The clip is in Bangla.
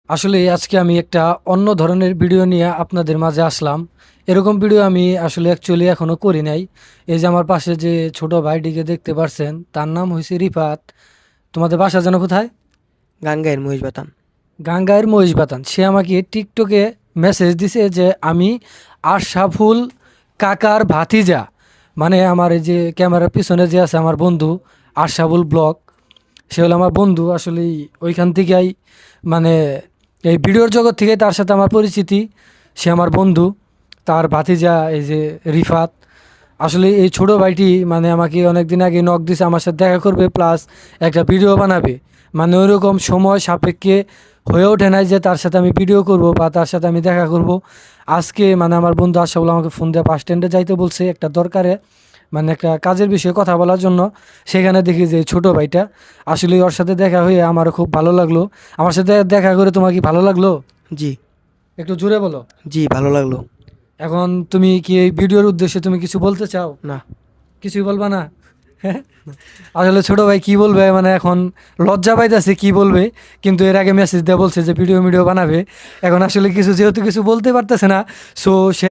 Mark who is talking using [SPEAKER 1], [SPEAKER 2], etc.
[SPEAKER 1] আসলে আজকে আমি একটা অন্য ধরনের ভিডিও নিয়ে আপনাদের মাঝে আসলাম। এরকম ভিডিও আমি আসলে অ্যাকচুয়ালি এখনো করি নাই। এই যে আমার পাশে যে ছোট ভাইটিকে দেখতে পারছেন, তার নাম হয়েছে রিফাত। তোমাদের বাসা যেন কোথায়?
[SPEAKER 2] গাঙ্গাইয়ের মহিষ বাতান।
[SPEAKER 1] গাঙ্গায়ের মহিষ বাতান। সে আমাকে টিকটকে মেসেজ দিছে যে আমি আশরাফুল কাকার ভাতিজা, মানে আমার এই যে ক্যামেরার পিছনে যে আছে আমার বন্ধু আশরাফুল ব্লগ, সে হলো আমার বন্ধু। আসলে ওইখান থেকেই মানে এই ভিডিওর জগৎ থেকে তার সাথে আমার পরিচিতি। সে আমার বন্ধু, তার ভাতিজা এই যে রিফাত। আসলে এই ছোট ভাইটি মানে আমাকে অনেক দিন আগে নক দিছে আমার সাথে দেখা করবে, প্লাস একটা ভিডিও বানাবে। মানে ওইরকম সময় সাপেক্ষে হয়ে ওঠে নাই যে তার সাথে আমি ভিডিও করব বা তার সাথে আমি দেখা করব। আজকে মানে আমার বন্ধু আশরাফুল আমাকে ফোন দিয়ে বাস স্ট্যান্ডে যাইতে বলছে একটা দরকারে, মানে একটা কাজের বিষয়ে কথা বলার জন্য। সেখানে দেখি যে ছোট ভাইটা, আসলে ওর সাথে দেখা হয়ে আমারও খুব ভালো লাগলো। আমার সাথে দেখা করে তোমার কি ভালো লাগলো?
[SPEAKER 2] জি।
[SPEAKER 1] একটু জোরে বলো।
[SPEAKER 2] জি, ভালো লাগলো।
[SPEAKER 1] এখন তুমি কি এই ভিডিওর উদ্দেশ্যে তুমি কিছু বলতে চাও?
[SPEAKER 2] না।
[SPEAKER 1] কিছুই বলবা না? আসলে ছোট ভাই কি বলবে, মানে এখন লজ্জা পাইতেছে কি বলবে। কিন্তু এর আগে মেসেজ দিয়ে বলছে যে ভিডিও বানাবে। এখন আসলে কিছু যেহেতু কিছু বলতে পারতেছে না, সো